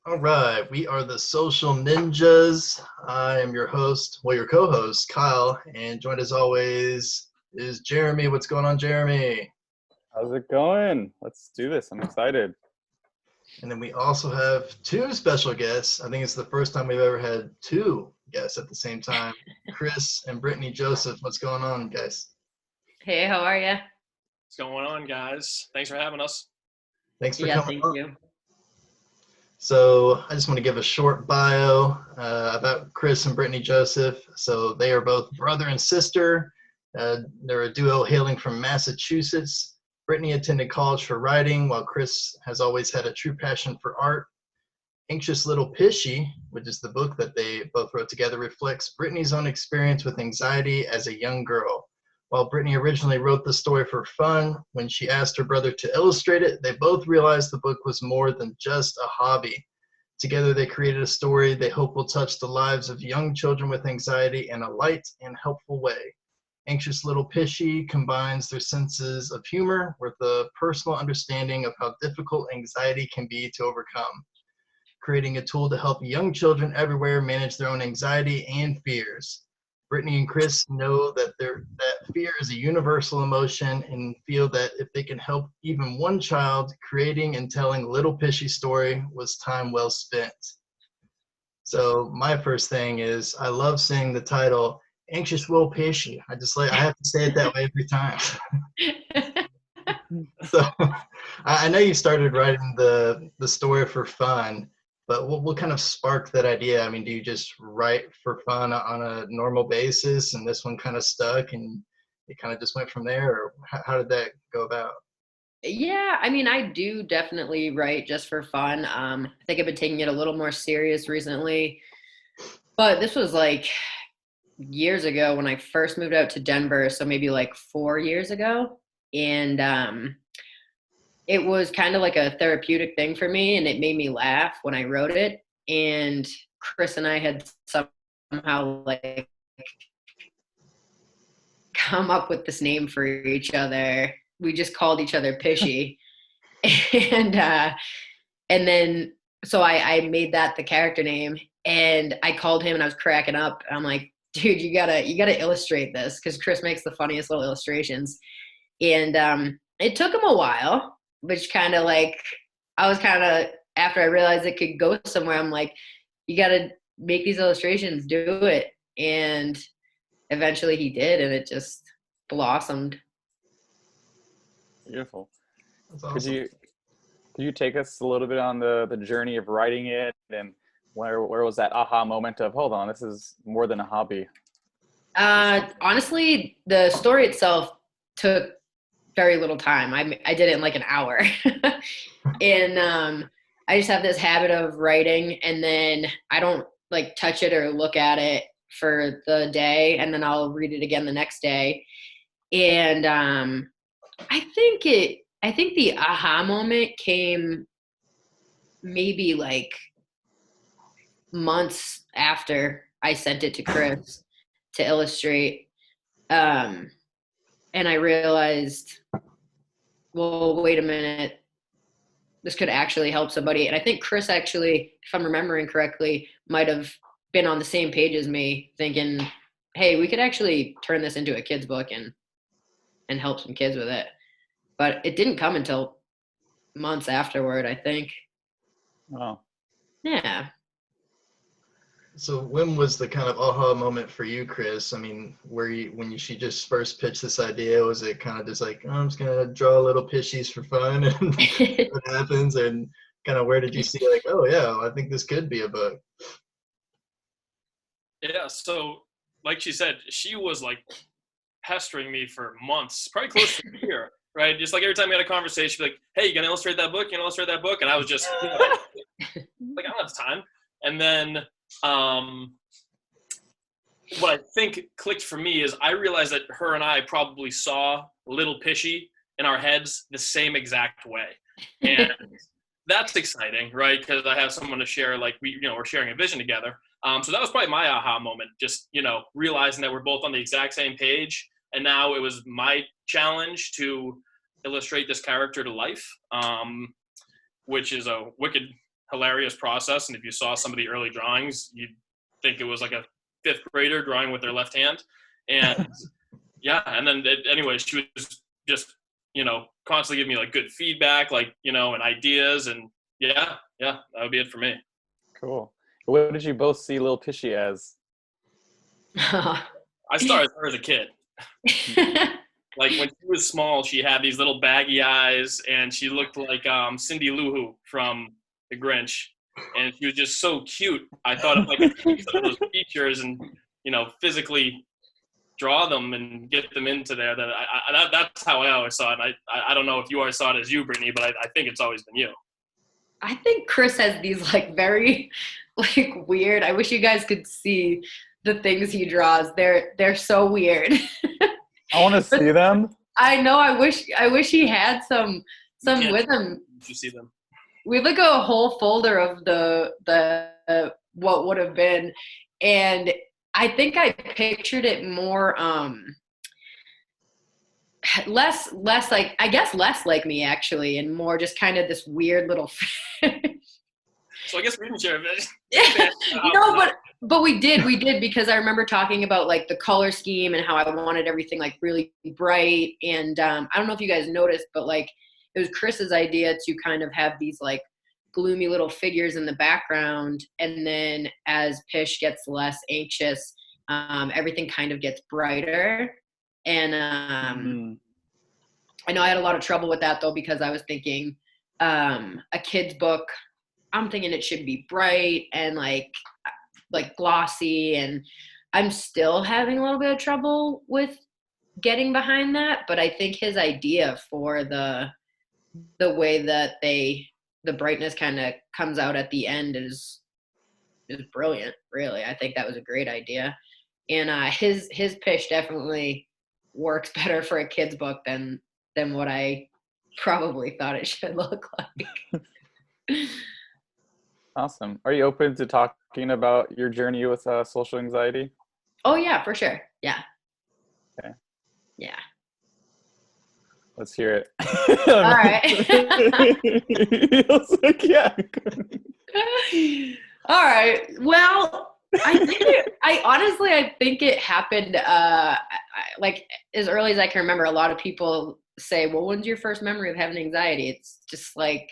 All right, we are the Social Ninjas. I am your host, well, your co-host, Kyle, and joined as always is Jeremy. What's going on, Jeremy? How's it going? Let's do this. I'm excited. And then we also have two special guests. I think it's the first time we've ever had two guests at the same time. Chris and Brittany Joseph. What's going on, guys? Hey, how are you? What's going on, guys? Thanks for having us. Thanks for Yeah, coming thank on. you. So I just want to give a short bio about Chris and Brittany Joseph. So they are both brother and sister. They're a duo hailing from Massachusetts. Brittany attended college for writing, while Chris has always had a true passion for art. Anxious Little Pishy, which is the book that they both wrote together, reflects Brittany's own experience with anxiety as a young girl. While Brittany originally wrote the story for fun, when she asked her brother to illustrate it, they both realized the book was more than just a hobby. Together, they created a story they hope will touch the lives of young children with anxiety in a light and helpful way. Anxious Little Pishy combines their senses of humor with a personal understanding of how difficult anxiety can be to overcome, creating a tool to help young children everywhere manage their own anxiety and fears. Brittany and Chris know that that fear is a universal emotion and feel that if they can help even one child, creating and telling Little Pishy story was time well spent. So my first thing is I love saying the title Anxious Little Pishy. I have to say it that way every time. So I know you started writing the story for fun, but what kind of sparked that idea? I mean, do you just write for fun on a normal basis and this one kind of stuck and it kind of just went from there? Or how did that go about? Yeah, I mean, I do definitely write just for fun. I think I've been taking it a little more serious recently, but this was like years ago when I first moved out to Denver, so maybe like 4 years ago. And it was kind of like a therapeutic thing for me, and it made me laugh when I wrote it. And Chris and I had somehow like come up with this name for each other. We just called each other Pishy. and and then so I made that the character name, and I called him and I was cracking up. I'm like, dude, you gotta illustrate this, because Chris makes the funniest little illustrations. And it took him a while, which kind of like I was kind of, after I realized it could go somewhere, I'm like, you gotta make these illustrations, do it. And eventually he did, and it just blossomed. Beautiful. That's Could awesome. you take us a little bit on the journey of writing it, and where was that aha moment of, hold on, this is more than a hobby? Honestly, the story itself took very little time. I did it in like an hour. And I just have this habit of writing, and then I don't like touch it or look at it for the day, and then I'll read it again the next day. And I think the aha moment came maybe like months after I sent it to Chris to illustrate. Um, and I realized, well, wait a minute, this could actually help somebody. And I think Chris actually, if I'm remembering correctly, might have been on the same page as me, thinking, hey, we could actually turn this into a kid's book and help some kids with it. But it didn't come until months afterward, I think. Oh, Yeah. So when was the kind of aha moment for you, Chris? I mean, she just first pitched this idea, was it kind of just like, oh, I'm just gonna draw little pishies for fun and see what happens? And kind of where did you see like, oh yeah, I think this could be a book? Yeah, so like she said, she was like pestering me for months, probably close to a year, right? Just like every time we had a conversation, like, hey, you gonna illustrate that book? You gonna illustrate that book? And I was just like, I don't have time. And then what I think clicked for me is I realized that her and I probably saw Little Pishy in our heads the same exact way. And that's exciting, right? Because I have someone to share, like we're sharing a vision together. So that was probably my aha moment, just, realizing that we're both on the exact same page. And now it was my challenge to illustrate this character to life, which is a wicked hilarious process. And if you saw some of the early drawings, you'd think it was like a fifth grader drawing with their left hand. And yeah, and then anyway, she was just, constantly giving me like good feedback, like, and ideas. And yeah, that would be it for me. Cool. What did you both see Little Pishy as? I started her as a kid. Like when she was small, she had these little baggy eyes, and she looked like Cindy Lou Who from The Grinch, and she was just so cute. I thought if I could take some of those features and physically draw them and get them into there, that's how I always saw it. I don't know if you always saw it as you, Brittany, but I think it's always been you. I think Chris has these like very like weird. I wish you guys could see the things he draws. They're so weird. I want to see them. I know. I wish he had some with him. Did you see them? We look at a whole folder of the what would have been, and I think I pictured it more less like, I guess less like me actually, and more just kind of this weird little fish. So I guess we can share a bit. No, but we did because I remember talking about like the color scheme and how I wanted everything like really bright. And I don't know if you guys noticed, but like it was Chris's idea to kind of have these like gloomy little figures in the background, and then as Pish gets less anxious, everything kind of gets brighter. And I know I had a lot of trouble with that though, because I was thinking a kid's book, I'm thinking it should be bright and like glossy, and I'm still having a little bit of trouble with getting behind that. But I think his idea for the way that the brightness kind of comes out at the end is brilliant, really. I think that was a great idea. And his Pish definitely works better for a kid's book than what I probably thought it should look like. Awesome. Are you open to talking about your journey with social anxiety? Oh yeah, for sure. Yeah. Okay. Yeah. Let's hear it. All right. Feels like, yeah. All right. Well, I think it happened like as early as I can remember. A lot of people say, well, when's your first memory of having anxiety? It's just like,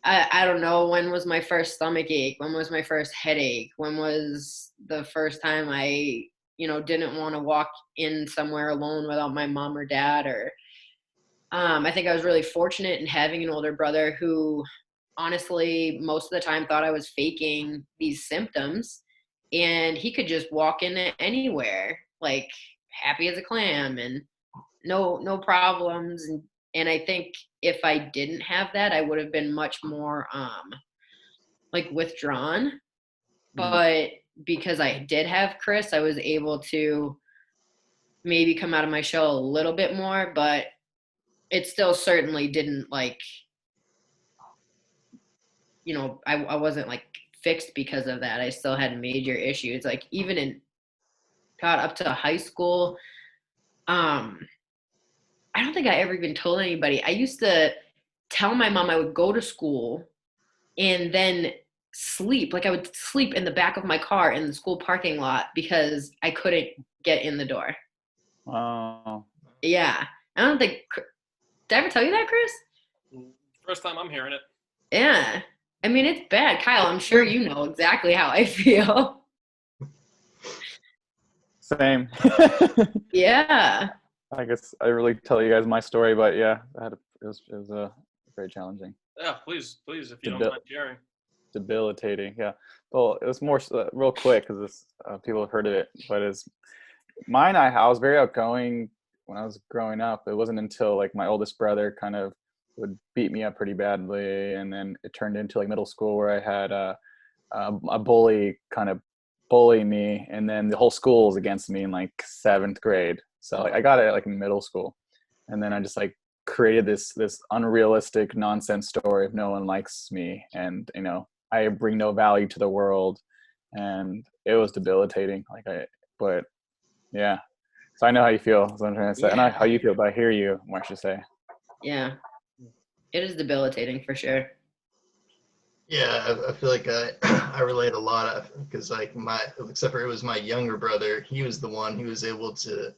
I don't know, when was my first stomach ache? When was my first headache? When was the first time I, didn't want to walk in somewhere alone without my mom or dad? Or I think I was really fortunate in having an older brother who honestly most of the time thought I was faking these symptoms, and he could just walk in anywhere like happy as a clam and no problems. And I think if I didn't have that, I would have been much more like withdrawn. But because I did have Chris, I was able to maybe come out of my shell a little bit more, but it still certainly didn't like, I wasn't like fixed because of that. I still had major issues. Like even up to high school, I don't think I ever even told anybody. I used to tell my mom I would go to school and then sleep. Like I would sleep in the back of my car in the school parking lot because I couldn't get in the door. Wow. Yeah. I don't think, did I ever tell you that, Chris? First time I'm hearing it. Yeah. I mean, it's bad. Kyle, I'm sure you know exactly how I feel. Same. Yeah. I guess I really tell you guys my story, but yeah, it was very challenging. Yeah, please, if you don't mind sharing. Debilitating, yeah. Well, it was more real quick because people have heard of it, but it's mine. I was very outgoing when I was growing up. It wasn't until like my oldest brother kind of would beat me up pretty badly, and then it turned into like middle school where I had a bully kind of bully me, and then the whole school was against me in like 7th grade. So like I got it like in middle school, and then I just like created this unrealistic nonsense story of no one likes me, and I bring no value to the world, and it was debilitating. But yeah. So I know how you feel. That's what I'm trying to say. Yeah. I know how you feel, but I hear you, Marcia say. Yeah. It is debilitating for sure. Yeah, I feel like I relate a lot because like except for it was my younger brother, he was the one who was able to,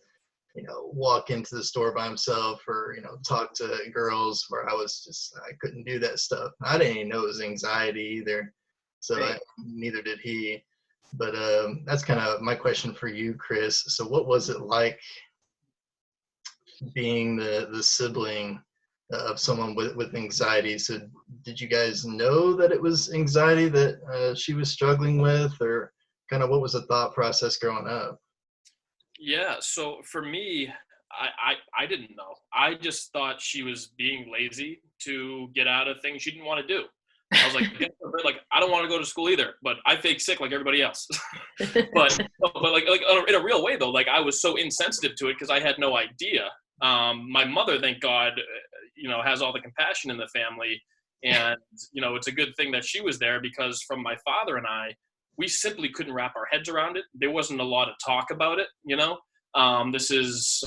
walk into the store by himself or, talk to girls where I couldn't do that stuff. I didn't even know it was anxiety either. So Right. neither did he. But that's kind of my question for you, Chris. So what was it like being the sibling of someone with anxiety? So did you guys know that it was anxiety that she was struggling with, or kind of what was the thought process growing up? Yeah, so for me, I didn't know. I just thought she was being lazy to get out of things she didn't want to do. I was like, like I don't want to go to school either, but I fake sick like everybody else. but like in a real way though, like I was so insensitive to it because I had no idea. My mother, thank God, has all the compassion in the family, and it's a good thing that she was there because from my father and I, we simply couldn't wrap our heads around it. There wasn't a lot of talk about it. This is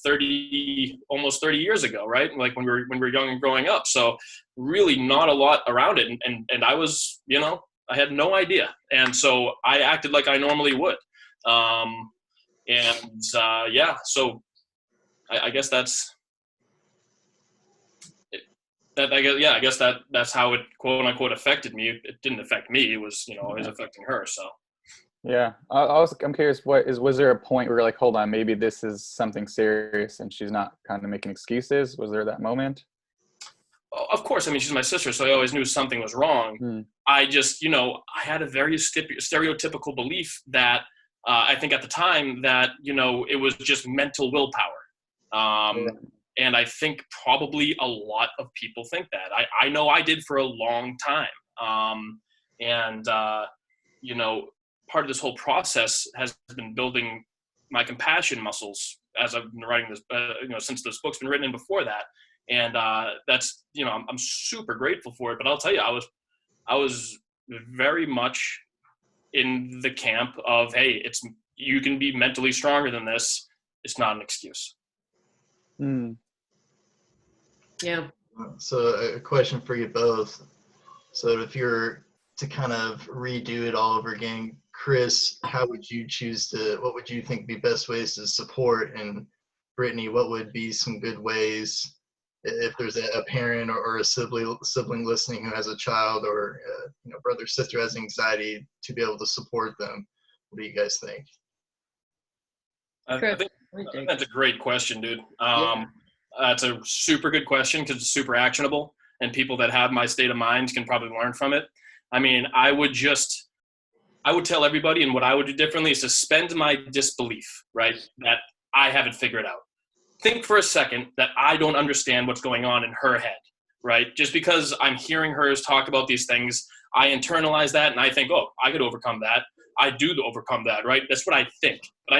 30, almost 30 years ago, right? Like when we were young and growing up. So really not a lot around it. And I was, I had no idea. And so I acted like I normally would. Yeah, so I guess that's it. I guess that's how it quote unquote affected me. It didn't affect me. It was, it was affecting her. So. Yeah, I'm curious. Was there a point where you're like, hold on, maybe this is something serious, and she's not kind of making excuses? Was there that moment? Of course, I mean, she's my sister, so I always knew something was wrong. I just, I had a very stereotypical belief that I think at the time that, it was just mental willpower. And I think probably a lot of people think that. I know I did for a long time. And part of this whole process has been building my compassion muscles as I've been writing this, since this book's been written and before that. And that's, I'm super grateful for it. But I'll tell you, I was very much in the camp of, hey, you can be mentally stronger than this. It's not an excuse. Yeah. So a question for you both. So if you're to kind of redo it all over again, Chris, what would you think be best ways to support? And Brittany, what would be some good ways if there's a parent or a sibling listening who has a child or brother, sister has anxiety, to be able to support them? What do you guys think? I think that's a great question, dude. That's a super good question because it's super actionable, and people that have my state of mind can probably learn from it. I mean, I would tell everybody, and what I would do differently is suspend my disbelief, right? That I haven't figured out. Think for a second that I don't understand what's going on in her head, right? Just because I'm hearing her talk about these things, I internalize that and I think, oh, I could overcome that. I do overcome that, right? That's what I think. But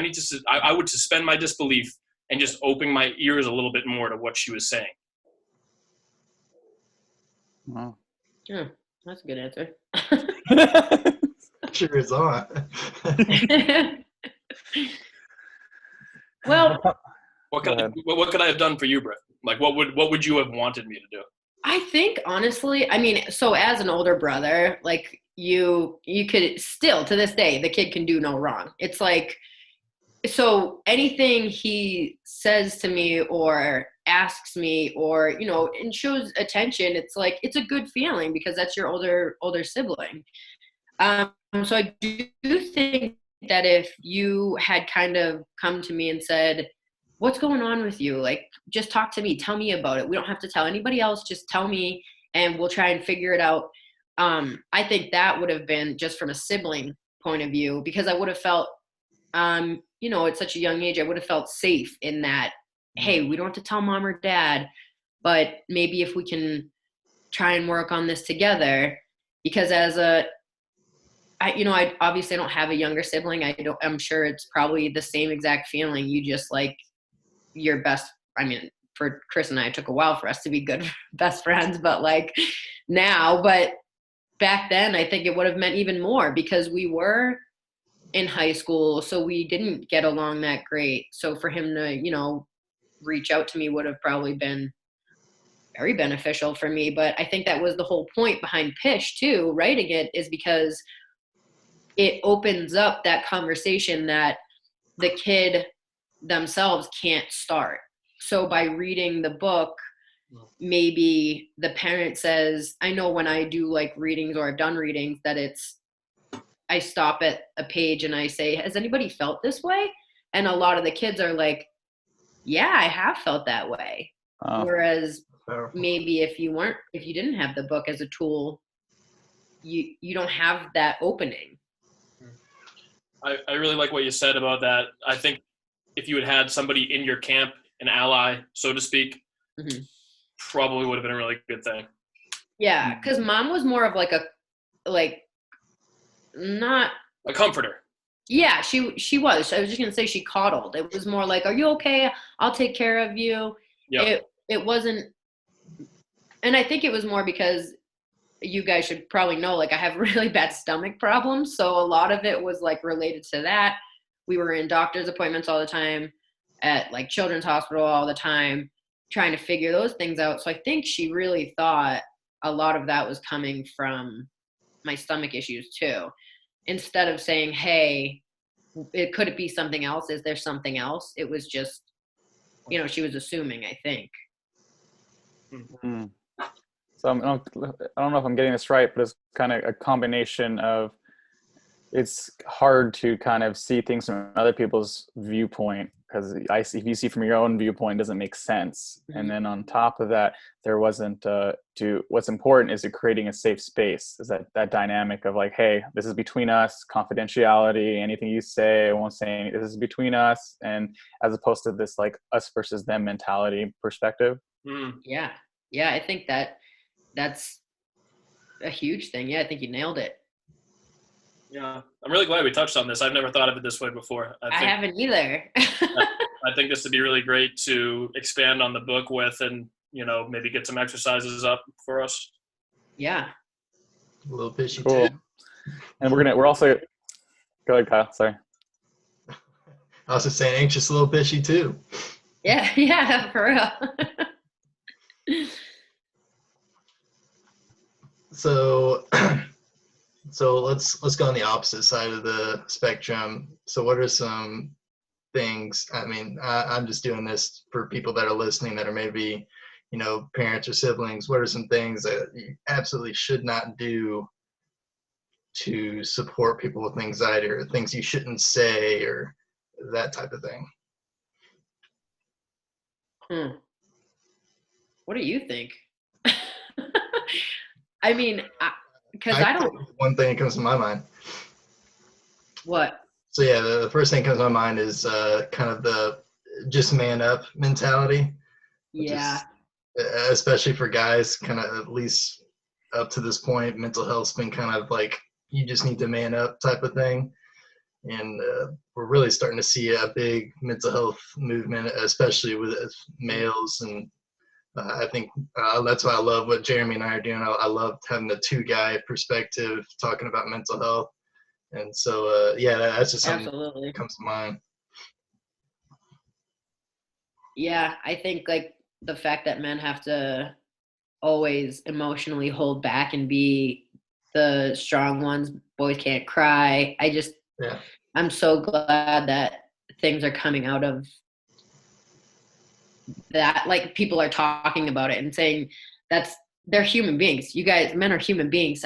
I would suspend my disbelief and just open my ears a little bit more to what she was saying. Wow. Yeah, that's a good answer. Sure is on. Well, what could I have done for you, Britt? Like, what would you have wanted me to do? I think honestly, I mean, so as an older brother, like you could still to this day, the kid can do no wrong. It's like, so anything he says to me or asks me or, and shows attention, it's like, it's a good feeling because that's your older sibling. So I do think that if you had kind of come to me and said, what's going on with you? Like, just talk to me, tell me about it. We don't have to tell anybody else. Just tell me and we'll try and figure it out. I think that would have been just from a sibling point of view, because I would have felt, at such a young age, I would have felt safe in that, hey, we don't have to tell mom or dad, but maybe if we can try and work on this together, because I obviously don't have a younger sibling. I'm sure it's probably the same exact feeling. You just like your best. I mean, for Chris and I, it took a while for us to be good best friends, but like now, but back then I think it would have meant even more because we were in high school. So we didn't get along that great. So for him to, reach out to me would have probably been very beneficial for me. But I think that was the whole point behind Pish too, writing it, is because it opens up that conversation that the kid themselves can't start. So by reading the book, maybe the parent says, I know when I do like readings, or I've done readings, that I stop at a page and I say, has anybody felt this way? And a lot of the kids are like, yeah, I have felt that way. Whereas maybe if you didn't have the book as a tool, you don't have that opening. I really like what you said about that. I think if you had somebody in your camp, an ally, so to speak, probably would have been a really good thing. Yeah, because mom was more of not a comforter. Yeah, she was. I was just gonna say she coddled. It was more like, "Are you okay? I'll take care of you." Yep. It wasn't, and I think it was more because you guys should probably know, like, I have really bad stomach problems, so a lot of it was like related to that. We were in doctor's appointments all the time, at like children's hospital all the time, trying to figure those things out. So I think she really thought a lot of that was coming from my stomach issues too. Instead of saying, hey, could it be something else? Is there something else? It was just, she was assuming, I think. Mm-hmm. So I don't know if I'm getting this right, but it's kind of a combination of, it's hard to kind of see things from other people's viewpoint, because if you see from your own viewpoint, it doesn't make sense. Mm-hmm. And then on top of that, there wasn't what's important is creating a safe space. Is that dynamic of like, hey, this is between us, confidentiality, anything you say, I won't say anything, this is between us, and as opposed to this like us versus them mentality perspective. Yeah, I think that's a huge thing. Yeah, I think you nailed it. Yeah, I'm really glad we touched on this. I've never thought of it this way before. I haven't either. I think this would be really great to expand on the book with, and maybe get some exercises up for us. Yeah. A little pishy cool. too. And we're also, go ahead, Kyle. Sorry. I was just saying, anxious little pishy too. Yeah, for real. So let's go on the opposite side of the spectrum. So what are some things, I'm just doing this for people that are listening that are maybe, parents or siblings. What are some things that you absolutely should not do to support people with anxiety, or things you shouldn't say, or that type of thing? What do you think? Because I don't. One thing that comes to my mind. What? So yeah, the first thing that comes to my mind is kind of the just man up mentality. Yeah. Especially for guys, kind of, at least up to this point, mental health's been kind of like, you just need to man up type of thing. And we're really starting to see a big mental health movement, especially with males. And I think that's why I love what Jeremy and I are doing. I love having the two guy perspective talking about mental health. And so, that's just something that comes to mind. Yeah, I think like the fact that men have to always emotionally hold back and be the strong ones. Boys can't cry. I'm so glad that things are coming out of that. Like, people are talking about it and saying they're human beings. You guys, men are human beings.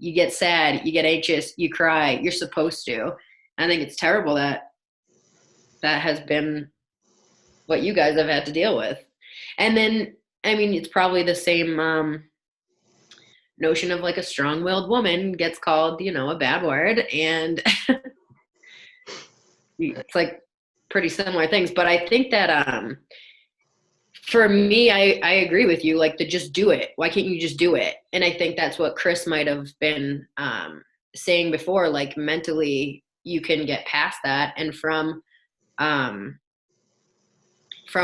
You get sad, you get anxious, you cry. You're supposed to. I think it's terrible that has been what you guys have had to deal with. And then, it's probably the same notion of like a strong-willed woman gets called, a bad word, and it's like pretty similar things. But I think that for me, I agree with you, like, to just do it. Why can't you just do it? And I think that's what Chris might have been saying before, like, mentally you can get past that. And from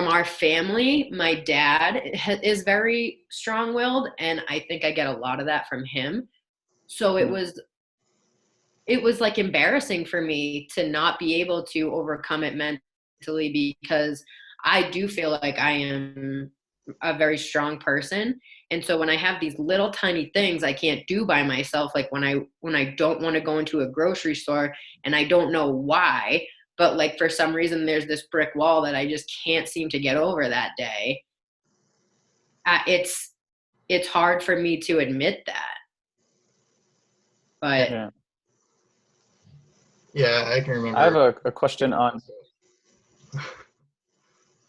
our family, my dad is very strong-willed, and I think I get a lot of that from him. So it was like embarrassing for me to not be able to overcome it mentally, because I do feel like I am a very strong person. And so when I have these little tiny things I can't do by myself, like when I don't want to go into a grocery store and I don't know why, but like for some reason there's this brick wall that I just can't seem to get over that day. It's hard for me to admit that. But yeah, I can remember. I have a question on.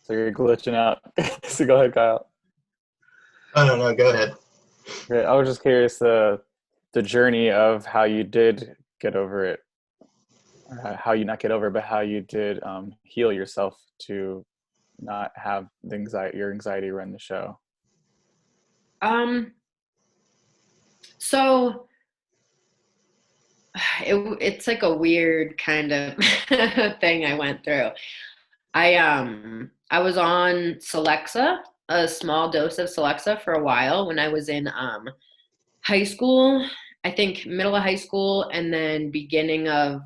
So you're glitching out. So go ahead, Kyle. Oh, no, go ahead. Okay, I was just curious the journey of how you did get over it, or how you not get over it, but how you did heal yourself to not have your anxiety run the show. So it's like a weird kind of thing I went through. I was on Celexa, a small dose of Celexa for a while when I was in high school, I think middle of high school, and then beginning of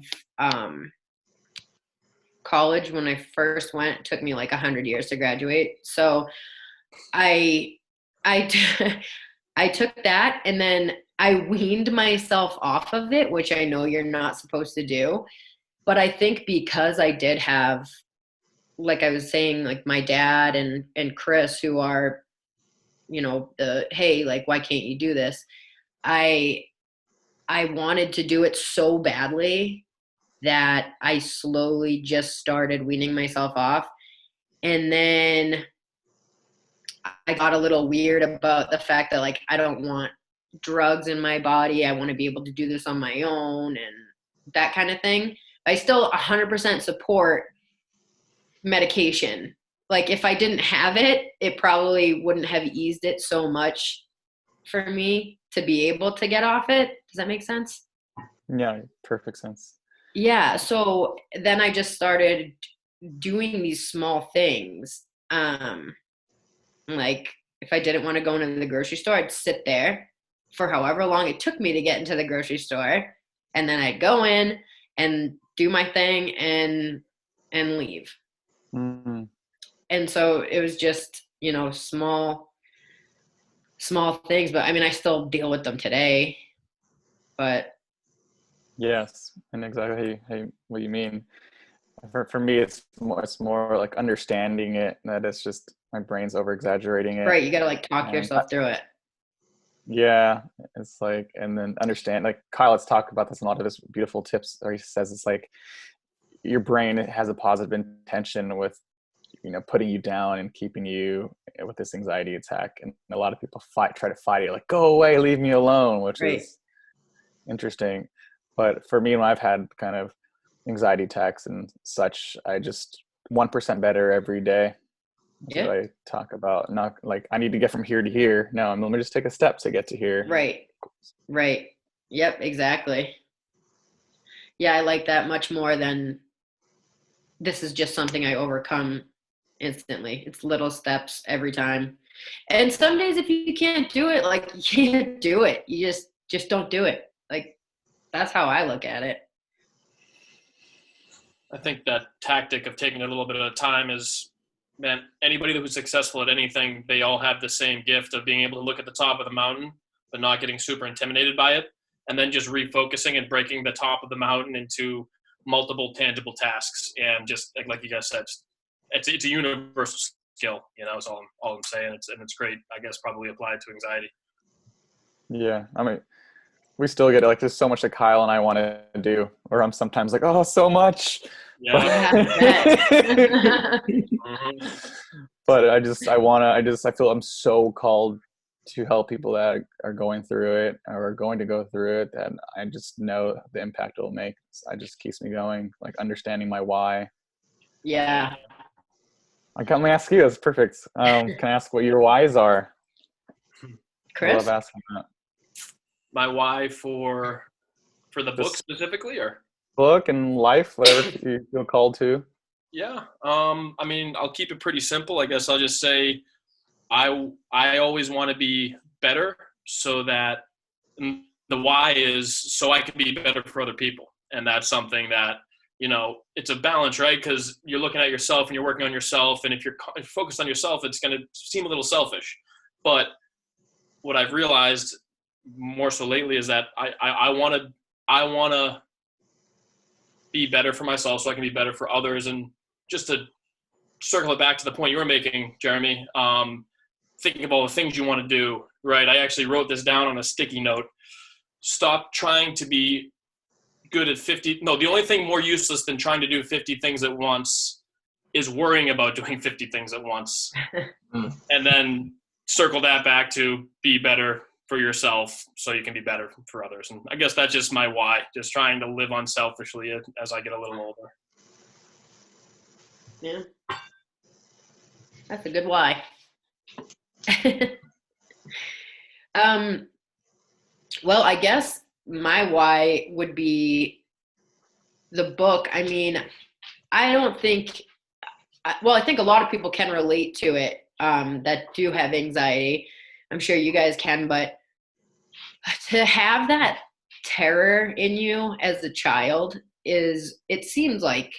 college. When I first went, it took me like 100 years to graduate. So I took that, and then I weaned myself off of it, which I know you're not supposed to do. But I think because I did have, like I was saying, like my dad and Chris, who are, hey, like, why can't you do this? I wanted to do it so badly that I slowly just started weaning myself off. And then I got a little weird about the fact that, like, I don't want drugs in my body. I want to be able to do this on my own and that kind of thing. I still 100% support medication. Like, if I didn't have it, it probably wouldn't have eased it so much for me to be able to get off it. Does that make sense? Yeah, perfect sense. Yeah. So then I just started doing these small things. Like if I didn't want to go into the grocery store, I'd sit there for however long it took me to get into the grocery store. And then I'd go in and do my thing and leave. Mm-hmm. And so it was just, small things, but I mean, I still deal with them today, but. Yes. And exactly what you mean. For me, it's more like understanding it, that it's just my brain's over exaggerating it. Right. You got to like talk yourself through it. Yeah. It's like, and then understand, like Kyle, let's talk about this in a lot of his beautiful tips where he says it's like your brain has a positive intention with, putting you down and keeping you with this anxiety attack. And a lot of people try to fight it, like, go away, leave me alone, which is interesting. But for me, when I've had kind of anxiety attacks and such, I just 1% better every day. That's what I talk about. Not like I need to get from here to here. No, let me just take a step to get to here. Right. Yep, exactly. Yeah, I like that much more than this is just something I overcome instantly. It's little steps every time. And some days if you can't do it, like you can't do it. You just don't do it. Like that's how I look at it. I think that tactic of taking a little bit of time is, man, anybody that was successful at anything, they all have the same gift of being able to look at the top of the mountain, but not getting super intimidated by it. And then just refocusing and breaking the top of the mountain into multiple tangible tasks. And just like you guys said, it's a universal skill, is all I'm saying. It's great, I guess, probably applied to anxiety. Yeah. I mean, we still get it. Like, there's so much that Kyle and I want to do, or I'm sometimes like, oh, so much. Yeah. But I feel I'm so called to help people that are going through it or are going to go through it, and I just know the impact it'll make. It just keeps me going, like understanding my why. Yeah. Let me ask you. That's perfect. Can I ask what your whys are? Chris? I love asking that. My why for the book specifically, or book and life, whatever you feel called to. Yeah. I mean, I'll keep it pretty simple. I guess I'll just say I always want to be better, so that the why is so I can be better for other people. And that's something that, it's a balance, right? Because you're looking at yourself and you're working on yourself. And if you're focused on yourself, it's going to seem a little selfish. But what I've realized more so lately is that I want to be better for myself so I can be better for others. And just to circle it back to the point you were making, Jeremy, thinking about the things you want to do, right? I actually wrote this down on a sticky note. Stop trying to be good at 50. No, the only thing more useless than trying to do 50 things at once is worrying about doing 50 things at once. And then circle that back to be better for yourself so you can be better for others. And I guess that's just my why, just trying to live unselfishly as I get a little older. Yeah. That's a good why. Well, I guess my why would be the book. I mean, I think a lot of people can relate to it that do have anxiety. I'm sure you guys can, but to have that terror in you as a child it seems like,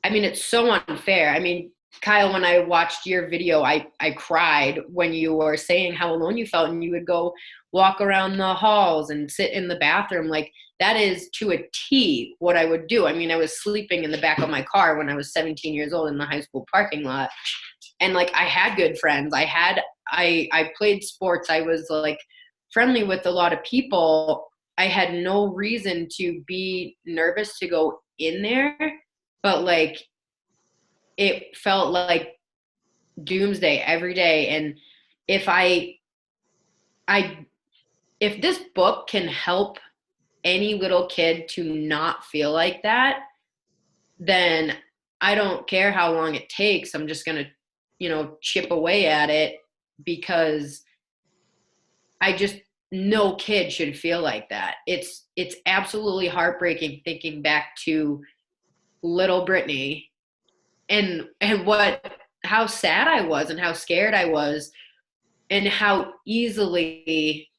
I mean, it's so unfair. I mean, Kyle, when I watched your video, I cried when you were saying how alone you felt, and you would go walk around the halls and sit in the bathroom. Like, that is to a T what I would do. I mean, I was sleeping in the back of my car when I was 17 years old in the high school parking lot. And like, I had good friends. I played sports. I was like friendly with a lot of people. I had no reason to be nervous to go in there, but like, it felt like doomsday every day. And if if this book can help any little kid to not feel like that, then I don't care how long it takes. I'm just going to, chip away at it, because no kid should feel like that. It's absolutely heartbreaking thinking back to little Brittany and how sad I was and how scared I was and how easily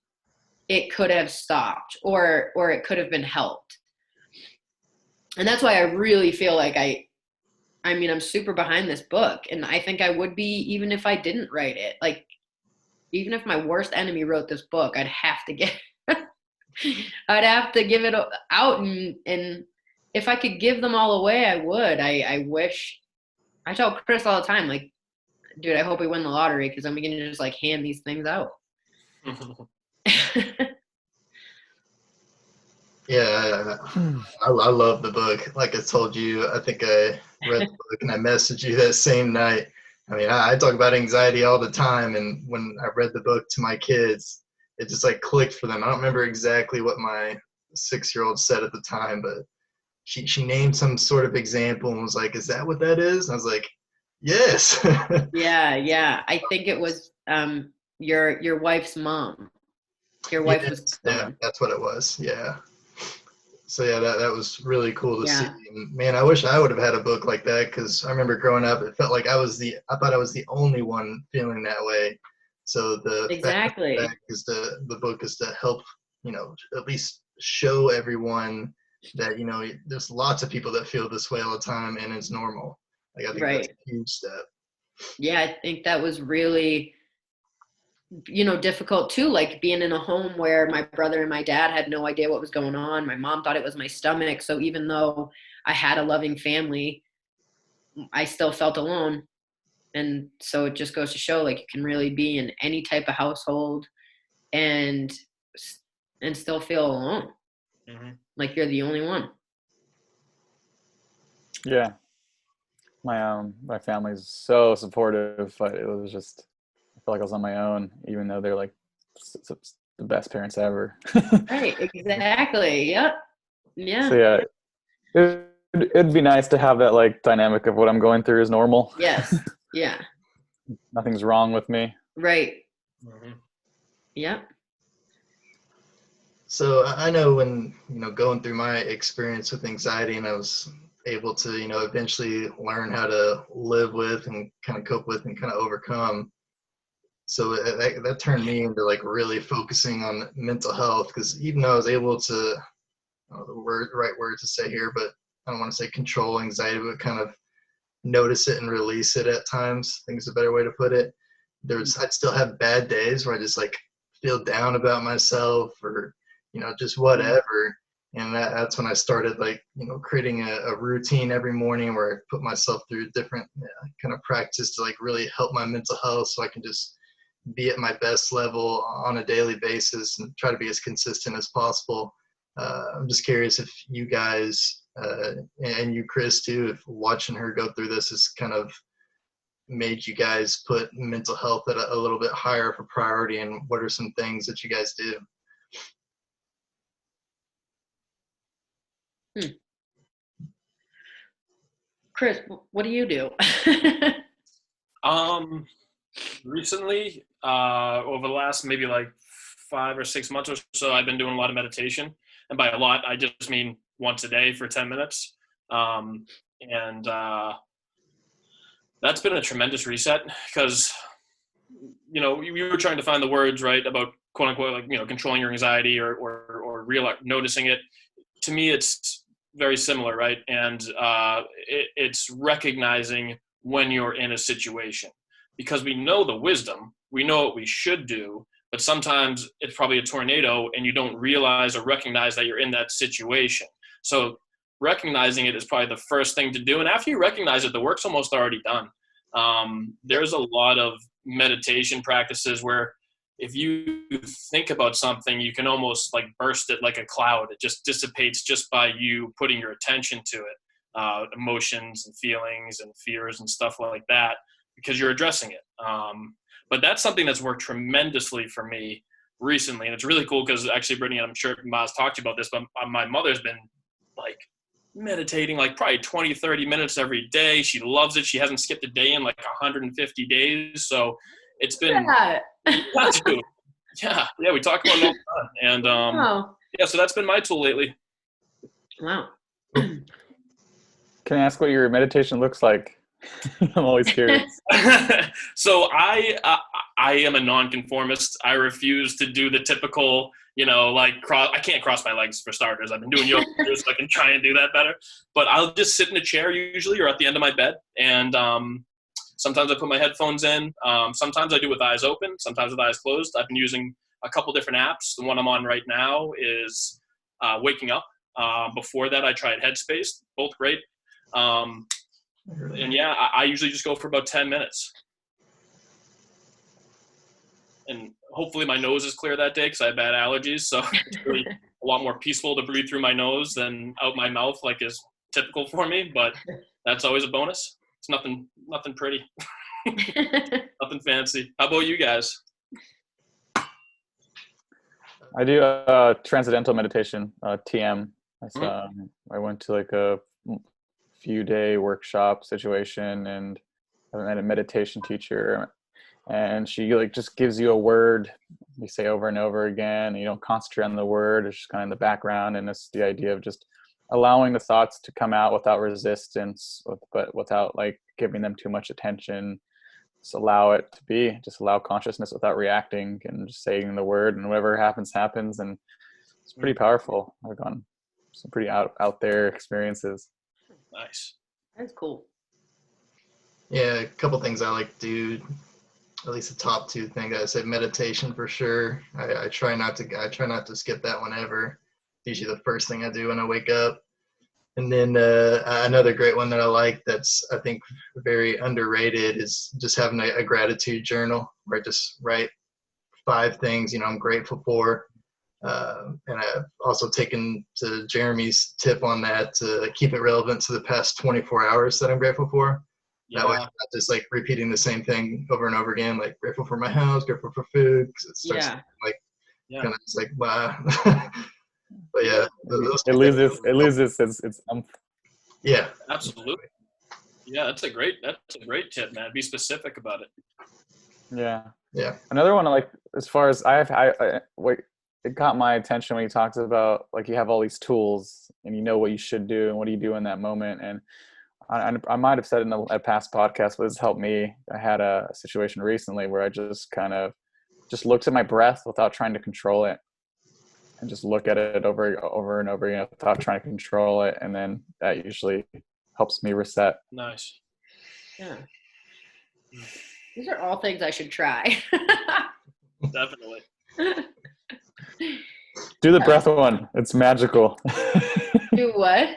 it could have stopped or it could have been helped. And that's why I really feel like I'm super behind this book, and I think I would be even if I didn't write it. Like, even if my worst enemy wrote this book, I'd have to give it out, and if I could give them all away, I would. I wish. I tell Chris all the time, like, dude, I hope we win the lottery, because I'm going to just like hand these things out. Yeah, I love the book. Like I told you, I think I read the book and I messaged you that same night. I mean, I talk about anxiety all the time, and when I read the book to my kids, it just like clicked for them. I don't remember exactly what my 6-year-old said at the time, but she named some sort of example and was like, "Is that what that is?" And I was like, "Yes." Yeah. I think it was your wife's mom. Your wife was gone. Yeah, that's what it was. Yeah. So yeah, that was really cool to see. Yeah. And man, I wish I would have had a book like that, because I remember growing up, it felt like I thought I was the only one feeling that way. So the Exactly. fact is the book is to help, at least show everyone that, there's lots of people that feel this way all the time, and it's normal. Like, I think that's a huge step. Yeah, I think that was really, difficult too, like being in a home where my brother and my dad had no idea what was going on. My mom thought it was my stomach. So even though I had a loving family, I still felt alone. And so it just goes to show, like, you can really be in any type of household and still feel alone. Mm-hmm. Like you're the only one. Yeah. My family's so supportive, but it was just, I feel like I was on my own, even though they're like the best parents ever. Right, exactly. Yep. Yeah. So yeah, it'd be nice to have that like dynamic of what I'm going through is normal. Yes. Yeah. Nothing's wrong with me. Right. Mm-hmm. Yep. So I know when, going through my experience with anxiety, and I was able to, eventually learn how to live with and kind of cope with and kind of overcome. So that turned me into like really focusing on mental health, because even though I was able to, I don't know the right word to say here, but I don't want to say control anxiety, but kind of notice it and release it at times. I think is a better way to put it. I'd still have bad days where I just like feel down about myself or, just whatever. And that's when I started like, creating a routine every morning where I put myself through different kind of practice to like really help my mental health so I can just be at my best level on a daily basis and try to be as consistent as possible. I'm just curious if you guys and you, Chris, too, if watching her go through this has kind of made you guys put mental health at a little bit higher of a priority, and what are some things that you guys do? Chris, what do you do? Recently, over the last maybe like 5 or 6 months or so, I've been doing a lot of meditation. And by a lot, I just mean once a day for 10 minutes. That's been a tremendous reset because, we were trying to find the words, right, about quote unquote, like, controlling your anxiety or noticing it. To me, it's very similar, right? And it's recognizing when you're in a situation, because we know the wisdom, we know what we should do, but sometimes it's probably a tornado and you don't realize or recognize that you're in that situation. So recognizing it is probably the first thing to do. And after you recognize it, the work's almost already done. There's a lot of meditation practices where if you think about something, you can almost like burst it like a cloud. It just dissipates just by you putting your attention to it, emotions and feelings and fears and stuff like that, because you're addressing it. But that's something that's worked tremendously for me recently. And it's really cool because actually, Brittany, and I'm sure Maz talked to you about this, but my mother's been like meditating like probably 20, 30 minutes every day. She loves it. She hasn't skipped a day in like 150 days. So it's been, yeah, we talk about it all the time. And yeah, so that's been my tool lately. Wow. Can I ask what your meditation looks like? I'm always curious. So I am a nonconformist. I refuse to do the typical, I can't cross my legs for starters. I've been doing yoga so I can try and do that better. But I'll just sit in a chair usually or at the end of my bed. And sometimes I put my headphones in. Sometimes I do with eyes open, sometimes with eyes closed. I've been using a couple different apps. The one I'm on right now is Waking Up. Before that, I tried Headspace. Both great. And yeah, I usually just go for about 10 minutes. And hopefully my nose is clear that day because I have bad allergies. So it's really a lot more peaceful to breathe through my nose than out my mouth like is typical for me. But that's always a bonus. It's nothing pretty. Nothing fancy. How about you guys? I do transcendental meditation, TM. I went to like a few day workshop situation and I met a meditation teacher, and she like just gives you a word you say over and over again, and you don't concentrate on the word. It's just kind of in the background, and it's the idea of just allowing the thoughts to come out without resistance, but without like giving them too much attention. Just allow it to be, just allow consciousness without reacting and just saying the word, and whatever happens. And it's pretty powerful. I've gone some pretty out there experiences. Nice. That's cool. Yeah, a couple things I like to do. At least the top two things I said, meditation for sure. I try not to skip that one ever. Usually the first thing I do when I wake up. And then another great one that I like that's I think very underrated is just having a gratitude journal where I just write 5 things I'm grateful for. And I've also taken to Jeremy's tip on that to keep it relevant to the past 24 hours that I'm grateful for. Yeah. That way I'm not just like repeating the same thing over and over again, like grateful for my house, grateful for food, because it starts kind of just like blah. But yeah, it loses its yeah, absolutely. Yeah, that's a great tip, man. Be specific about it. Yeah. Another one, like as far as it got my attention when he talks about like you have all these tools and you know what you should do and what do you do in that moment. And I might have said in a past podcast, but it's helped me. I had a situation recently where I just kind of just looked at my breath without trying to control it. and just look at it over and over again without trying to control it, and then that usually helps me reset. Nice. Yeah. These are all things I should try. Definitely. Do the breath one. It's magical. Do what?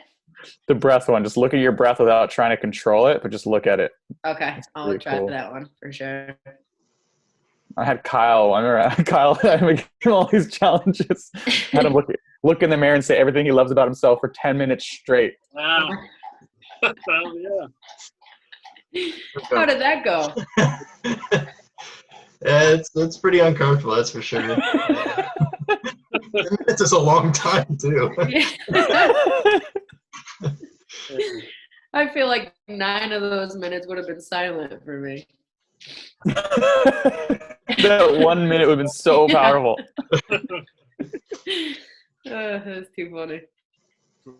The breath one. Just look at your breath without trying to control it, but just look at it. Okay, I'll try cool. that one for sure. I had Kyle. I remember Kyle. I gave him all these challenges. I had him look in the mirror and say everything he loves about himself for 10 minutes straight. Wow. Hell yeah. How did that go? Yeah, it's pretty uncomfortable, that's for sure. 10 minutes is a long time too. I feel like 9 of those minutes would have been silent for me. That 1 minute would have been so powerful. That's too funny. How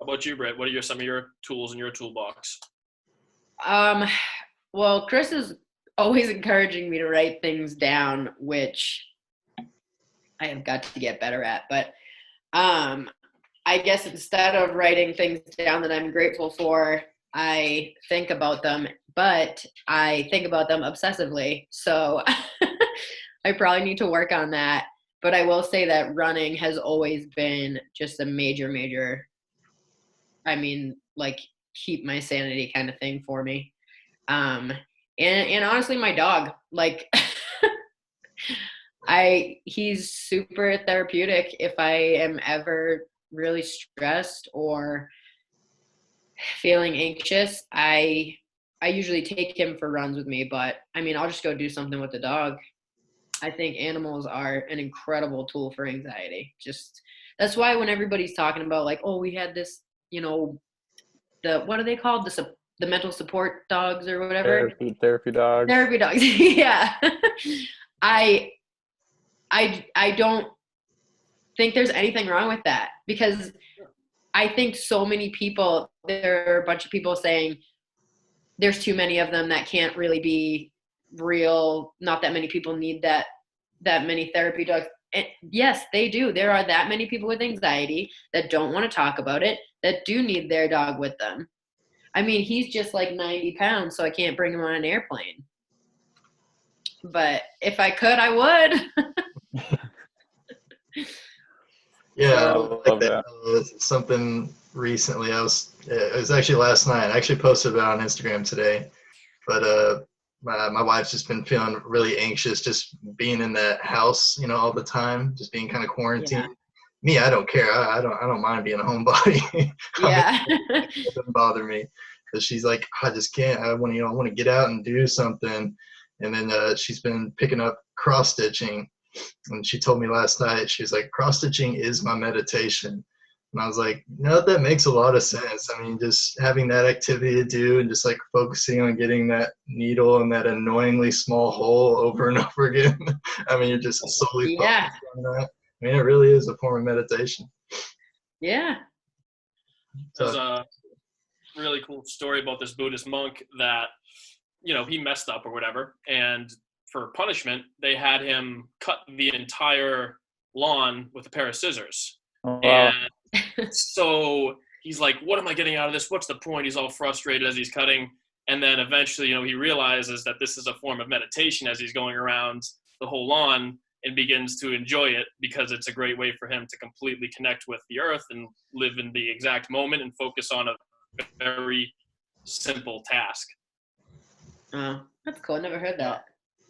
about you, Britt? What are some of your tools in your toolbox? Well, Chris is always encouraging me to write things down, which I have got to get better at. But I guess instead of writing things down that I'm grateful for, I think about them, but I think about them obsessively. So I probably need to work on that. But I will say that running has always been just a major, I mean, like, keep my sanity kind of thing for me. And honestly, my dog, like, he's super therapeutic. If I am ever really stressed or feeling anxious, I usually take him for runs with me, but I mean, I'll just go do something with the dog. I think animals are an incredible tool for anxiety. Just, that's why when everybody's talking about like, oh, we had this, you know, what are they called? The mental support dogs or whatever. Therapy dogs. Therapy dogs. Yeah. I don't think there's anything wrong with that, because I think so many people, there are a bunch of people saying there's too many of them that can't really be real. Not that many people need that many therapy dogs. And yes, they do. There are that many people with anxiety that don't want to talk about it, that do need their dog with them. I mean, he's just like 90 pounds, so I can't bring him on an airplane. But if I could, I would. Yeah, Oh, like that. Something recently, it was actually last night. I actually posted it on Instagram today. But my wife's just been feeling really anxious, just being in that house, you know, all the time, just being kind of quarantined. Yeah. Me, I don't care. I don't mind being a homebody. Yeah. It doesn't bother me. Because she's like, I just can't. I want to get out and do something. And then she's been picking up cross stitching. And she told me last night, she was like, cross stitching is my meditation. And I was like, no, that makes a lot of sense. I mean, just having that activity to do and just like focusing on getting that needle in that annoyingly small hole over and over again. I mean, you're just solely focused on that. I mean, it really is a form of meditation. Yeah. There's a really cool story about this Buddhist monk that, you know, he messed up or whatever. And for punishment, they had him cut the entire lawn with a pair of scissors. Oh, wow. And so he's like, what am I getting out of this? What's the point? He's all frustrated as he's cutting. And then eventually, you know, he realizes that this is a form of meditation as he's going around the whole lawn, and begins to enjoy it because it's a great way for him to completely connect with the earth and live in the exact moment and focus on a very simple task. Oh, that's cool. I never heard that.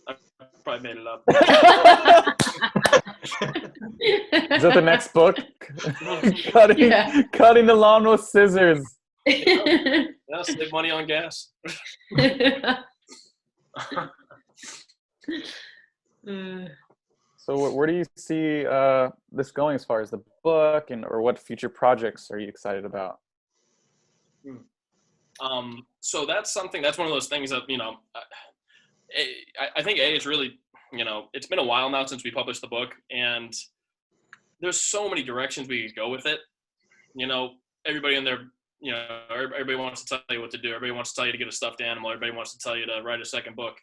I probably made it up. Is that the next book? Cutting the lawn with scissors. Yeah, save money on gas. So where do you see this going as far as the book, or what future projects are you excited about? So that's one of those things that, you know, I think it's really, you know, it's been a while now since we published the book, and there's so many directions we could go with it. You know, everybody in there, you know, everybody wants to tell you what to do. Everybody wants to tell you to get a stuffed animal. Everybody wants to tell you to write a second book.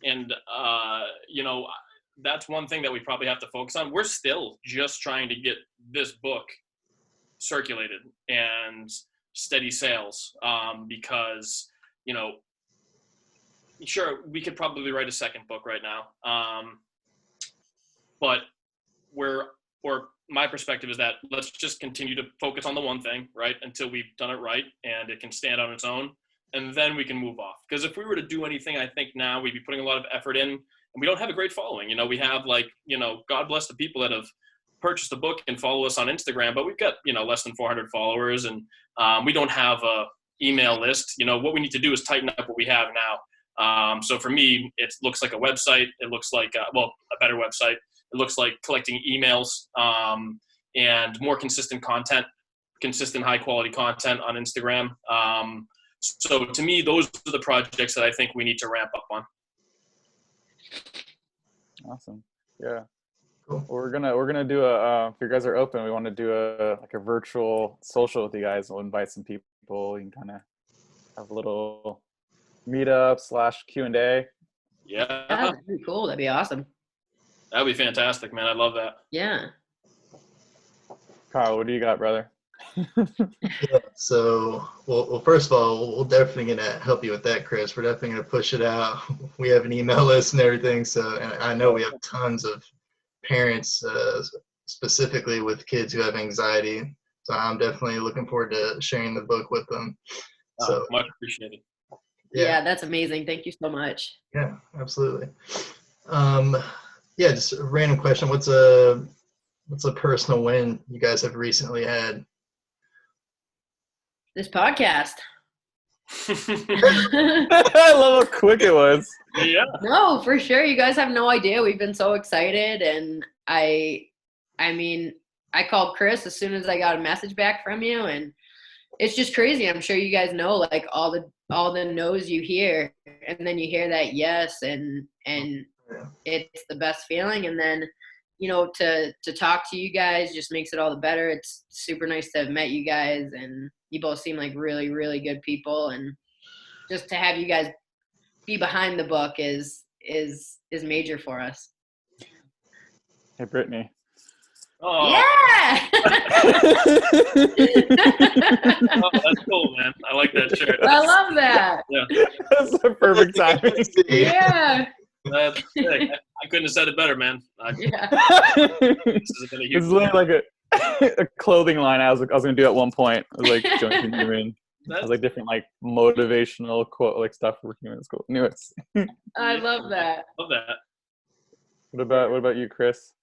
You know, that's one thing that we probably have to focus on. We're still just trying to get this book circulated and steady sales, because, you know, sure, we could probably write a second book right now, but my perspective is that let's just continue to focus on the one thing, right, until we've done it right and it can stand on its own, and then we can move off. Because if we were to do anything, I think now we'd be putting a lot of effort in, and we don't have a great following. You know, we have, like, you know, God bless the people that have purchased the book and follow us on Instagram, but we've got, you know, less than 400 followers, and we don't have a email list. You know, what we need to do is tighten up what we have now. So for me, it looks like a website. It looks like, a better website. It looks like collecting emails, and more consistent content, consistent high quality content on Instagram. So to me, those are the projects that I think we need to ramp up on. Awesome. Yeah. Cool. We're gonna do a if you guys are open, we want to do a virtual social with you guys. We'll invite some people. You can kind of have a little meetup / Q&A. Yeah, That'd be cool. That'd be awesome. that'd be fantastic, man. I love that. Yeah. Kyle, what do you got, brother? Yeah, so, well, first of all, we're definitely going to help you with that, Chris. We're definitely going to push it out. We have an email list and everything, so, and I know we have tons of parents, specifically with kids who have anxiety, so I'm definitely looking forward to sharing the book with them. So, Much appreciated. Yeah, that's amazing. Thank you so much. Yeah, absolutely. Yeah, just a random question. What's a personal win you guys have recently had? This podcast. I love how quick it was. Yeah. No, for sure. You guys have no idea. We've been so excited, and I mean, I called Chris as soon as I got a message back from you, and it's just crazy. I'm sure you guys know, like, all the no's you hear, and then you hear that yes, and it's the best feeling. And then, you know, to talk to you guys just makes it all the better. It's super nice to have met you guys, and you both seem like really, really good people, and just to have you guys be behind the book is major for us. Hey, Brittany. Oh, Yeah. oh, that's cool, man. I like that shirt. I love that. Yeah, That's the perfect timing. Yeah. that's sick. I couldn't have said it better, man. Yeah. This has been a huge It's literally like a clothing line I was gonna do at one point. I was like joking you in. I was like different like motivational quote like stuff for humans. Cool. Anyways. I love that. Love that. What about you, Chris?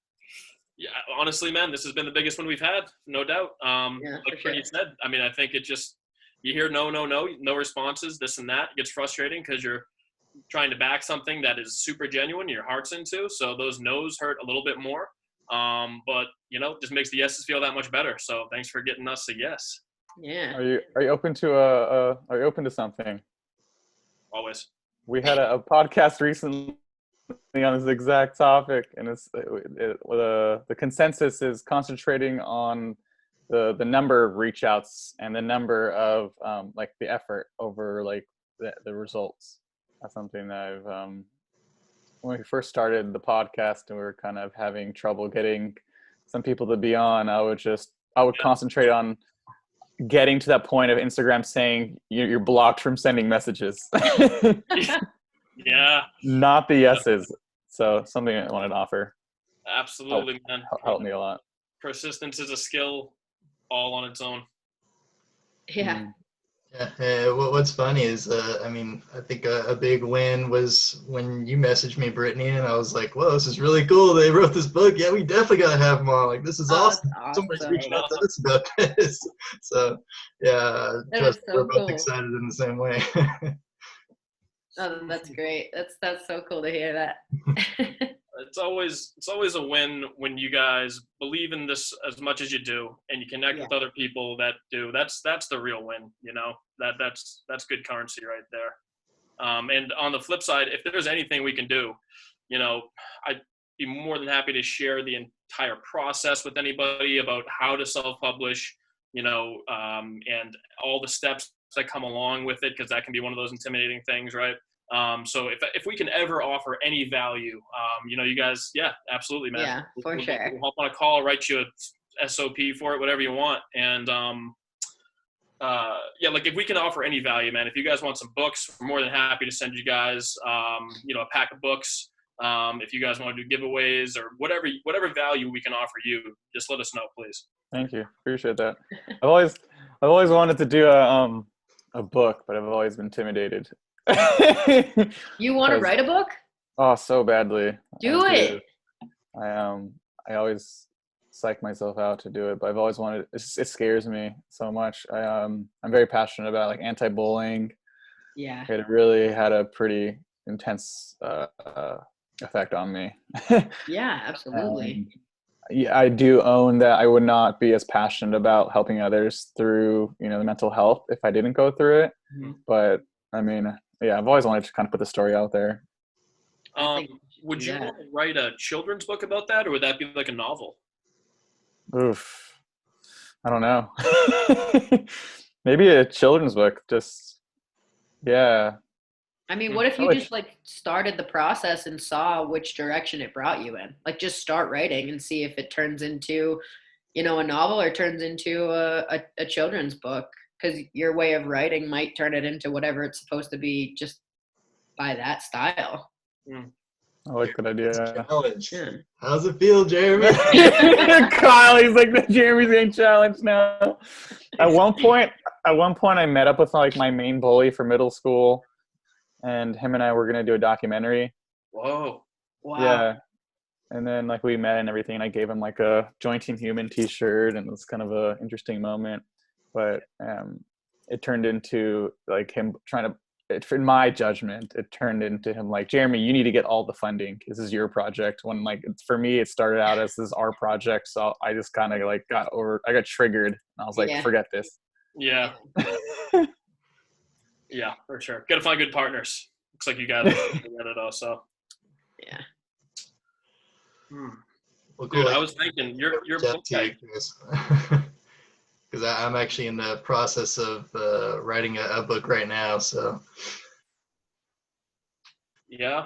Yeah, honestly, man, this has been the biggest one we've had, no doubt. Yeah, like for Brittany said, I mean, I think it just, you hear no responses, this and that. It gets frustrating because you're trying to back something that is super genuine, your heart's into. So those no's hurt a little bit more. But you know, just makes the yeses feel that much better. So thanks for getting us a yes. Yeah. Are you open to something? Always. We had a podcast recently on this exact topic, and the consensus is concentrating on the number of reach outs and the number of like the effort over like the results. That's something that I've when we first started the podcast and we were kind of having trouble getting some people to be on, I would concentrate on getting to that point of Instagram saying you're blocked from sending messages. Yeah. Not the yeses. So something I wanted to offer. Absolutely, man. Helped me a lot. Persistence is a skill all on its own. Yeah. Yeah, what's funny is, I mean, I think a big win was when you messaged me, Brittany, and I was like, whoa, this is really cool. They wrote this book. Yeah, we definitely got to have them on. Like, this is awesome. Somebody's reaching out to us about this. So, yeah, trust so we're both cool. excited in the same way. Oh, that's great. That's so cool to hear that. It's always a win when you guys believe in this as much as you do, and you connect with other people that do. That's the real win, you know. That's good currency right there. And on the flip side, if there's anything we can do, you know, I'd be more than happy to share the entire process with anybody about how to self-publish, you know, and all the steps that come along with it, because that can be one of those intimidating things, right? So if we can ever offer any value, you guys, yeah, absolutely, man. Yeah, for sure. We'll hop on a call, write you a SOP for it, whatever you want. And like if we can offer any value, man, if you guys want some books, we're more than happy to send you guys, a pack of books. If you guys want to do giveaways or whatever value we can offer you, just let us know, please. Thank you. Appreciate that. I've always wanted to do a book, but I've always been intimidated. You want to write a book? Oh, so badly. Do it. I always psych myself out to do it, but I've always wanted. It scares me so much. I'm very passionate about like anti-bullying. Yeah. It really had a pretty intense effect on me. Yeah, absolutely. Yeah, I do own that I would not be as passionate about helping others through, the mental health if I didn't go through it. Mm-hmm. But I mean, yeah, I've always wanted to kind of put the story out there. Would you want to write a children's book about that, or would that be like a novel? Oof. I don't know. Maybe a children's book. Just, yeah. I mean, what if you just like started the process and saw which direction it brought you in? Like just start writing and see if it turns into, a novel or turns into a children's book, because your way of writing might turn it into whatever it's supposed to be just by that style. I like that idea. Challenge. How's it feel, Jeremy? Kyle, he's like, Jeremy's getting challenged now. At one point, I met up with like my main bully for middle school, and him and I were gonna do a documentary. Whoa! Wow! Yeah, and then like we met and everything. And I gave him like a Join Team Human T-shirt, and it was kind of a interesting moment. But it turned into like him trying to. In my judgment, it turned into him like, Jeremy, you need to get all the funding. This is your project. When like for me, it started out as this is our project, so I just kind of like I got triggered. And I was like, forget this. Yeah. Yeah, for sure. Got to find good partners. Looks like you guys are together though. So. Yeah. Well, cool. Dude, I was thinking your book type. Because I'm actually in the process of writing a book right now. So, yeah,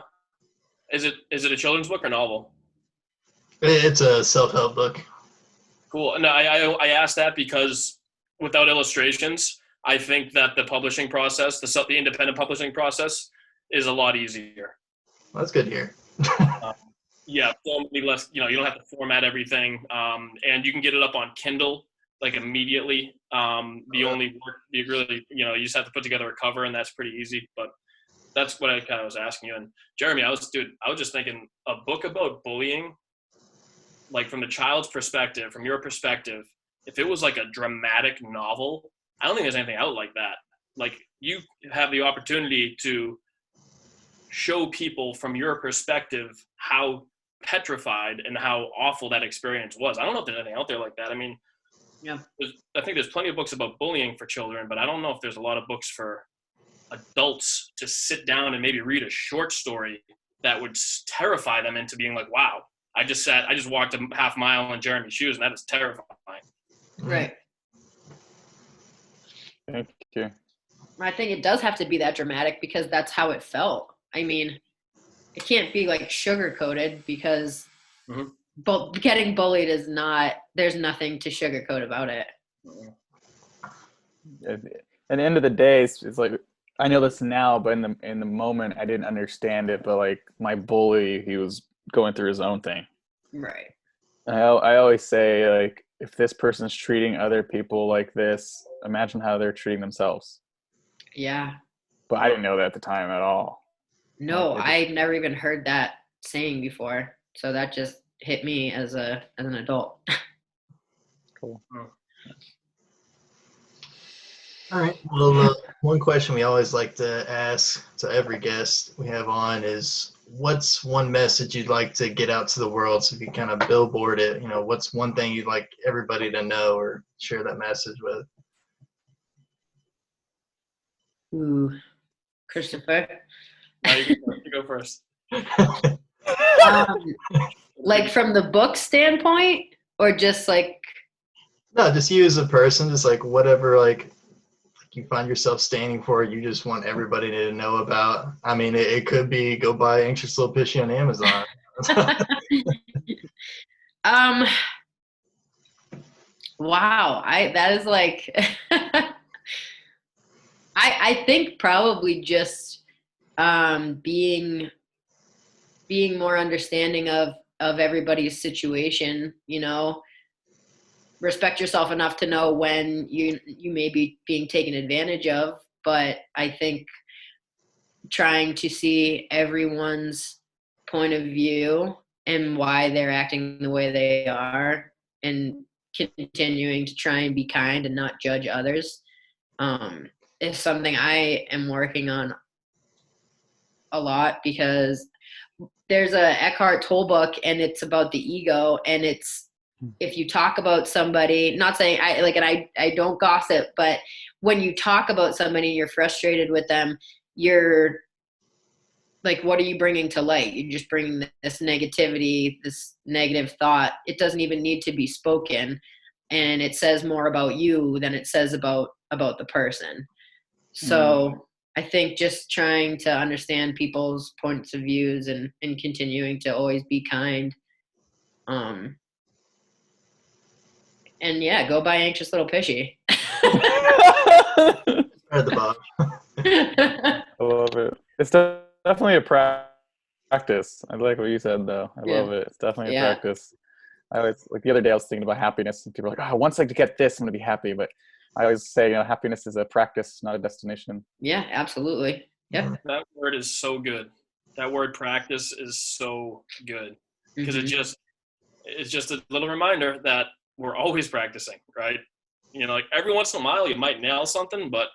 is it a children's book or novel? It's a self-help book. Cool. No, I asked that because without illustrations, I think that the publishing process, the independent publishing process, is a lot easier. Well, that's good to hear. Yeah, so many less. You don't have to format everything, and you can get it up on Kindle like immediately. The only work you really, you just have to put together a cover, and that's pretty easy. But that's what I kind of was asking you. And Jeremy, I was just thinking a book about bullying, like from the child's perspective, from your perspective. If it was like a dramatic novel, I don't think there's anything out like that. Like you have the opportunity to show people from your perspective how petrified and how awful that experience was. I don't know if there's anything out there like that. I mean, yeah, I think there's plenty of books about bullying for children, but I don't know if there's a lot of books for adults to sit down and maybe read a short story that would terrify them into being like, wow, I just walked a half mile in Jeremy's shoes, and that is terrifying. Right. Thank you. I think it does have to be that dramatic because that's how it felt. I mean, it can't be like sugar-coated because getting bullied is not, there's nothing to sugarcoat about it. At the end of the day, it's like, I know this now, but in the moment I didn't understand it, but like my bully, he was going through his own thing. Right. I always say, like, if this person's treating other people like this, imagine how they're treating themselves. Yeah. But I didn't know that at the time at all. No, I've never even heard that saying before. So that just hit me as an adult. Cool. All right. Well, one question we always like to ask to every guest we have on is, what's one message you'd like to get out to the world? So if you kind of billboard it, what's one thing you'd like everybody to know or share that message with? Ooh, Christopher. You go first. Like from the book standpoint, or just like? No, just you as a person, just like whatever, like you find yourself standing for, you just want everybody to know about? I mean, it could be go buy Anxious Little Pishy on Amazon. Wow. That is like, I think probably just being more understanding of everybody's situation, you know, respect yourself enough to know when you may be being taken advantage of. But I think trying to see everyone's point of view and why they're acting the way they are, and continuing to try and be kind and not judge others, is something I am working on a lot, because there's a Eckhart Tolle book, and it's about the ego, and it's, if you talk about somebody, not saying I don't gossip, but when you talk about somebody, you're frustrated with them, you're like, what are you bringing to light? You're just bringing this negativity, this negative thought. It doesn't even need to be spoken, and it says more about you than it says about the person. So I think just trying to understand people's points of views, and continuing to always be kind. And yeah, go buy Anxious Little Pishy. Spread the bug. I love it. It's definitely a practice. I like what you said, though. I love it. It's definitely a practice. I always, like the other day, I was thinking about happiness, and people are like, "Oh, once I get this, I'm gonna be happy." But I always say, happiness is a practice, not a destination. Yeah, absolutely. Yep. That word is so good. That word practice is so good, because it's just a little reminder that we're always practicing, right? Like every once in a while you might nail something, but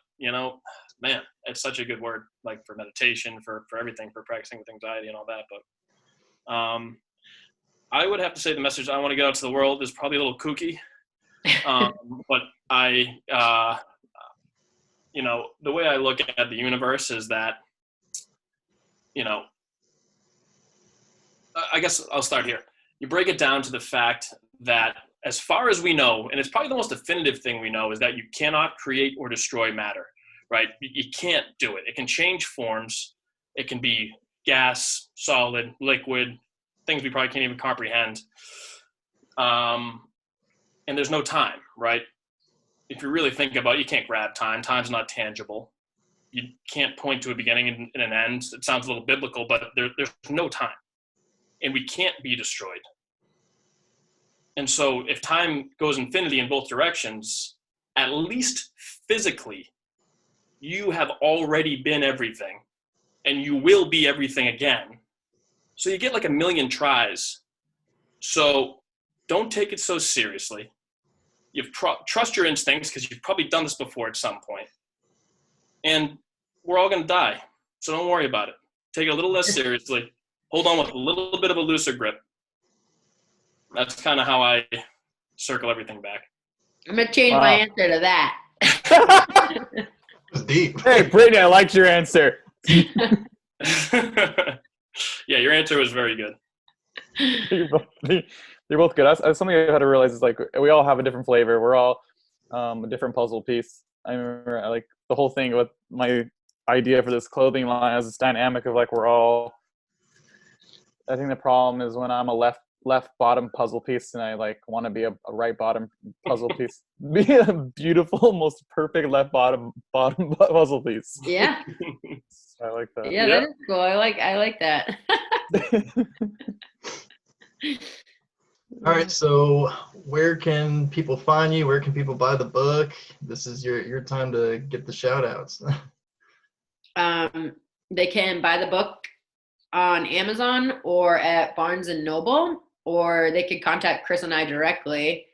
man, it's such a good word, like for meditation, for everything, for practicing with anxiety and all that. But I would have to say the message I want to get out to the world is probably a little kooky. But the way I look at the universe is that, I guess I'll start here. You break it down to the fact that, as far as we know, and it's probably the most definitive thing we know, is that you cannot create or destroy matter, right? You can't do it. It can change forms. It can be gas, solid, liquid, things we probably can't even comprehend. And there's no time, right? If you really think about it, you can't grab time. Time's not tangible. You can't point to a beginning and an end. It sounds a little biblical, but there's no time. And we can't be destroyed. And so if time goes infinity in both directions, at least physically, you have already been everything, and you will be everything again. So you get like a million tries. So don't take it so seriously. Trust your instincts, because you've probably done this before at some point. And we're all going to die. So don't worry about it. Take it a little less seriously. Hold on with a little bit of a looser grip. That's kind of how I circle everything back. I'm going to change my answer to that. It's deep. Hey, Brittany, I liked your answer. Yeah, your answer was very good. You're both good. Something I had to realize is, like, we all have a different flavor. We're all a different puzzle piece. I remember, like, the whole thing with my idea for this clothing line as this dynamic of, like, we're all. I think the problem is when I'm a left bottom puzzle piece, and I like want to be a right bottom puzzle piece. Be a beautiful, most perfect left bottom puzzle piece. Yeah. I like that. Yeah, that is cool. I like that. All right, so where can people find you? Where can people buy the book? This is your time to get the shout outs. They can buy the book on Amazon or at Barnes and Noble, or they could contact Chris and I directly.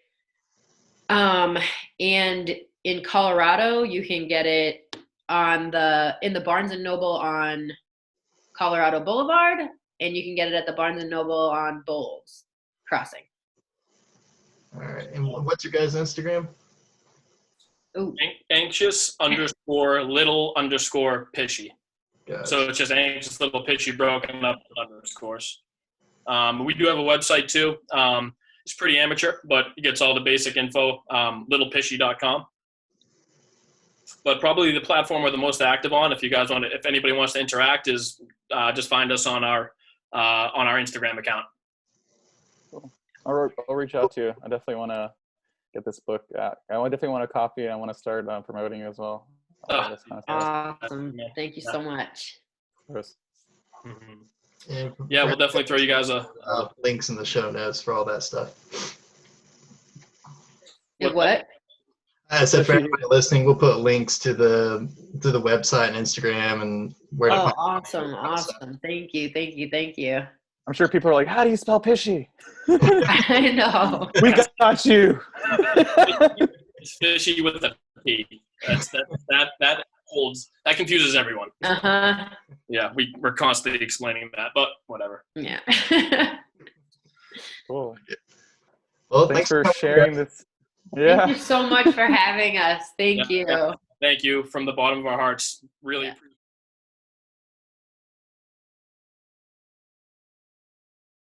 And in Colorado, you can get it in the Barnes and Noble on Colorado Boulevard, and you can get it at the Barnes and Noble on Bowles Crossing. All right, and what's your guys' Instagram? Ooh. Anxious_little_pishy. Gotcha. So it's just Anxious Little Pishy broken up with underscores. We do have a website too. It's pretty amateur, but it gets all the basic info, littlepishy.com. But probably the platform we're the most active on, if anybody wants to interact, is just find us on our Instagram account. Cool. I'll reach out to you. I definitely want to get this book out. I definitely want a copy, and I want to start promoting it as well. Oh, This kind of stuff. Awesome. Thank you so much. Of course. Yeah, we'll definitely throw you guys links in the show notes for all that stuff. What? So for everybody listening, we'll put links to the website and Instagram and where to Oh, find awesome. Thank you. I'm sure people are like, how do you spell Pishy? I know. We got you. It's fishy with a P. That confuses everyone. Uh-huh. Yeah, we're constantly explaining that, but whatever. Yeah. Cool. Well, Thanks for sharing this. Yeah. Thank you so much for having us. Thank you. Thank you from the bottom of our hearts. Really appreciate it.